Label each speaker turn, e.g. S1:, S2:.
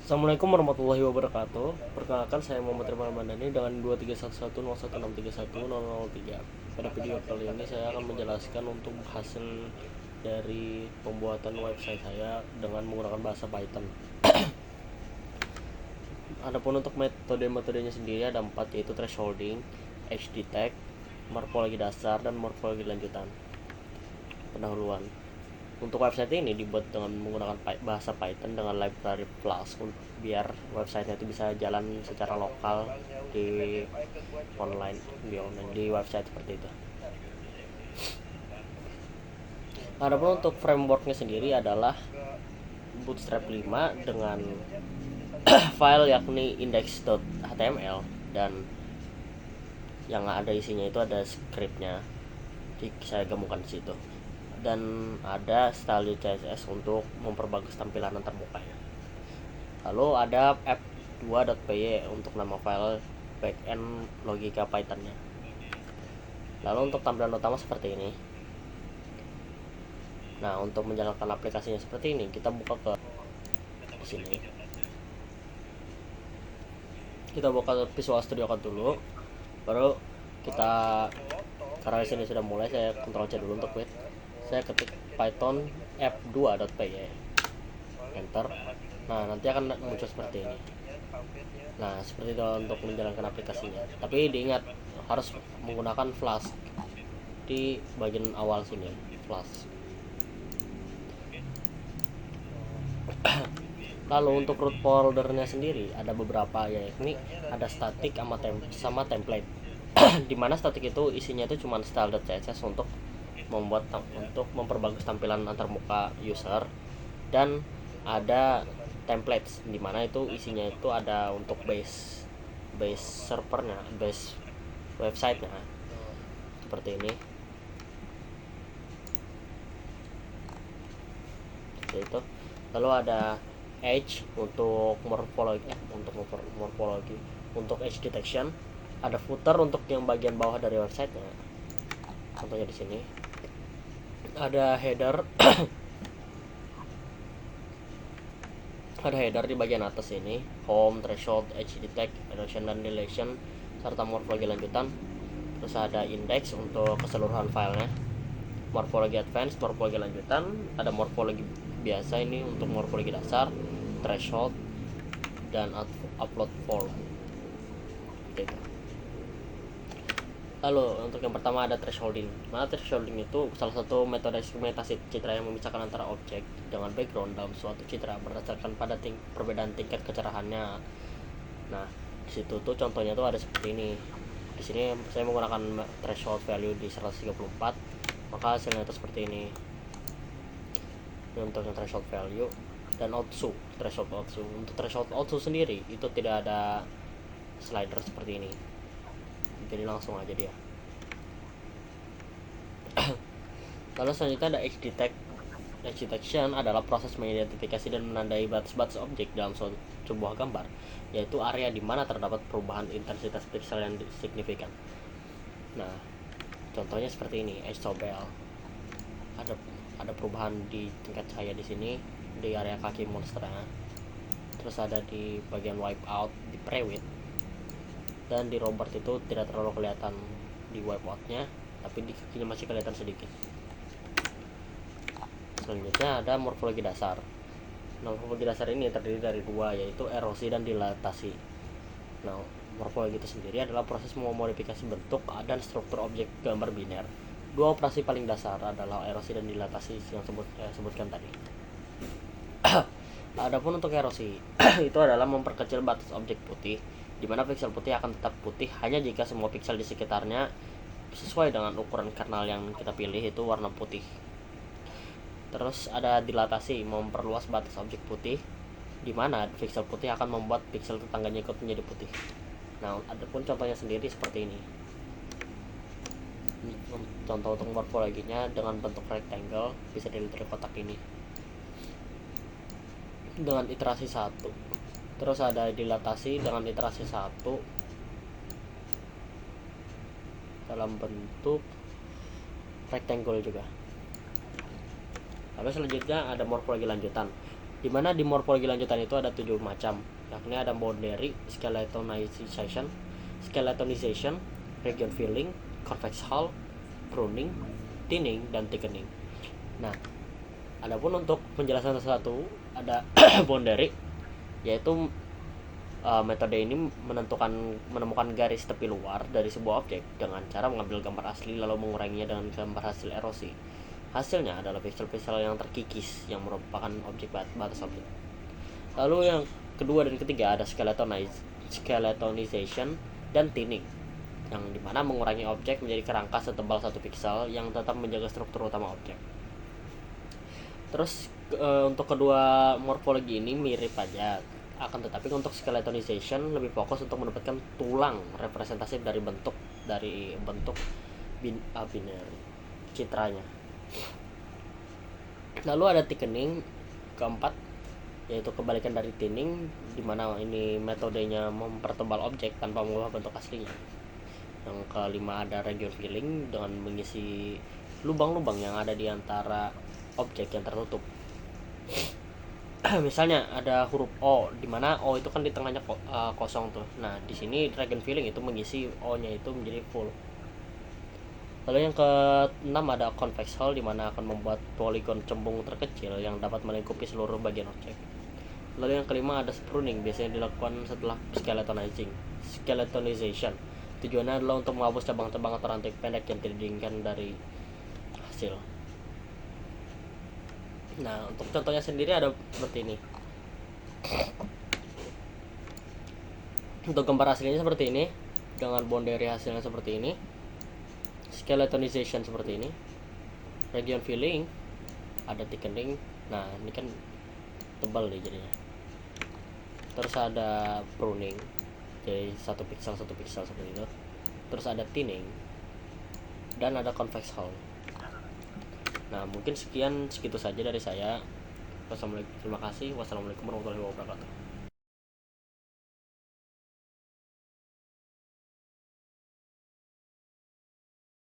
S1: Assalamualaikum warahmatullahi wabarakatuh. Perkenalkan, saya Muhammad Rizwan Mandani dengan 231101631003. Pada video kali ini saya akan menjelaskan untuk hasil dari pembuatan website saya dengan menggunakan bahasa Python. Adapun untuk metode-metodenya sendiri ada 4, yaitu thresholding, edge detect, morfologi dasar, dan morfologi lanjutan. Pendahuluan. Untuk website ini dibuat dengan menggunakan bahasa Python dengan library Flask biar websitenya itu bisa jalan secara lokal di online di website seperti itu. Adapun untuk frameworknya sendiri adalah Bootstrap 5 dengan file yakni index.html, dan yang ada isinya itu ada scriptnya, jadi saya gabungkan di situ, dan ada style CSS untuk memperbagus tampilan antarmukanya. Lalu ada app2.py untuk nama file backend logika Pythonnya. Lalu untuk tampilan utama seperti ini. Nah, untuk menjalankan aplikasinya seperti ini, kita buka ke sini. Kita buka Visual Studio Code dulu, baru kita, karena di sini sudah mulai, saya Ctrl C dulu untuk quit. Saya ketik Python app2.py, enter. Nah, nanti akan muncul seperti ini. Nah, seperti itu untuk menjalankan aplikasinya. Tapi diingat, harus menggunakan Flask di bagian awal sini, Flask. Lalu untuk root foldernya sendiri ada beberapa, yakni ada static sama template. Dimana static itu isinya itu cuma style.css untuk memperbagus tampilan antarmuka user, dan ada templates dimana itu isinya itu ada untuk base servernya, base websitenya seperti ini. Seperti itu. Lalu ada edge untuk morfologi, untuk edge detection, ada footer untuk yang bagian bawah dari websitenya, contohnya di sini. Ada header ada header di bagian atas ini, home, threshold, edge detect, annotation dan deletion, serta morfologi lanjutan. Terus ada index untuk keseluruhan filenya, morfologi advance, morfologi lanjutan, ada morfologi biasa ini untuk morfologi dasar, threshold, dan upload form. Gitu. Lalu untuk yang pertama ada thresholding. Nah, thresholding itu salah satu metode segmentasi citra yang memisahkan antara objek dengan background dalam suatu citra berdasarkan pada perbedaan tingkat kecerahannya. Nah, di situ tuh contohnya tuh ada seperti ini. Di sini saya menggunakan threshold value di 134, maka hasilnya itu seperti ini. Untuk yang threshold value dan threshold outsu. Untuk threshold outsu sendiri itu tidak ada slider seperti ini, jadi langsung aja dia. Lalu selanjutnya ada edge detect. Edge detection adalah proses mengidentifikasi dan menandai batas-batas objek dalam sebuah gambar, yaitu area di mana terdapat perubahan intensitas pixel yang signifikan. Nah, contohnya seperti ini, edge toggle. Ada perubahan di tingkat cahaya di sini di area kaki monsternya. Terus ada di bagian wipeout di prewidth, dan di Robert itu tidak terlalu kelihatan di wipeoutnya, tapi di kakinya masih kelihatan sedikit. Selanjutnya ada morfologi dasar. Nah, morfologi dasar ini terdiri dari dua, yaitu erosi dan dilatasi. Nah, morfologi itu sendiri adalah proses memodifikasi bentuk dan struktur objek gambar biner. Dua operasi paling dasar adalah erosi dan dilatasi yang saya sebutkan tadi. Adapun untuk erosi itu adalah memperkecil batas objek putih, di mana piksel putih akan tetap putih hanya jika semua piksel di sekitarnya sesuai dengan ukuran kernel yang kita pilih itu warna putih. Terus ada dilatasi, memperluas batas objek putih, di mana piksel putih akan membuat piksel tetangganya ikut menjadi putih. Nah, adapun contohnya sendiri seperti ini. Contoh untuk morfologinya dengan bentuk rectangle, bisa dilihat dari kotak ini dengan iterasi 1. Terus ada dilatasi dengan iterasi 1 dalam bentuk rectangle juga. Lalu selanjutnya ada morfologi lanjutan. Dimana di morfologi lanjutan itu ada 7 macam, yakni ada boundary, skeletonization, region filling, convex hull, pruning, thinning, dan thickening. Nah, adapun untuk penjelasan satu ada boundary, yaitu metode ini menemukan garis tepi luar dari sebuah objek dengan cara mengambil gambar asli lalu menguranginya dengan gambar hasil erosi. Hasilnya adalah piksel-piksel yang terkikis yang merupakan batas objek. Lalu yang kedua dan ketiga ada skeletonization dan thinning, yang dimana mengurangi objek menjadi kerangka setebal 1 piksel yang tetap menjaga struktur utama objek. Terus untuk kedua morfologi ini mirip aja, akan tetapi untuk skeletonization lebih fokus untuk mendapatkan tulang representatif dari bentuk binary citranya. Lalu ada thickening keempat, yaitu kebalikan dari thinning, dimana ini metodenya mempertebal objek tanpa mengubah bentuk aslinya. Yang kelima ada region filling dengan mengisi lubang-lubang yang ada di antara objek yang tertutup. Misalnya ada huruf O, dimana O itu kan di tengahnya kosong tuh. Nah di sini region filling itu mengisi O-nya itu menjadi full. Lalu yang ke-6 ada convex hull, dimana akan membuat poligon cembung terkecil yang dapat melingkupi seluruh bagian objek. Lalu yang kelima ada pruning, biasanya dilakukan setelah skeletonization. Tujuannya adalah untuk menghapus cabang-cabang atau rantai pendek yang tidak diinginkan dari hasil. Nah, untuk contohnya sendiri ada seperti ini. Untuk gambar aslinya seperti ini, dengan boundary hasilnya seperti ini, skeletonization seperti ini, region filling, ada thickening. Nah, ini kan tebal nih jadinya. Terus ada pruning, jadi 1 piksel seperti itu. Terus ada thinning, dan ada convex hull. Nah, mungkin segitu saja dari saya. Terima kasih. Wassalamualaikum warahmatullahi wabarakatuh.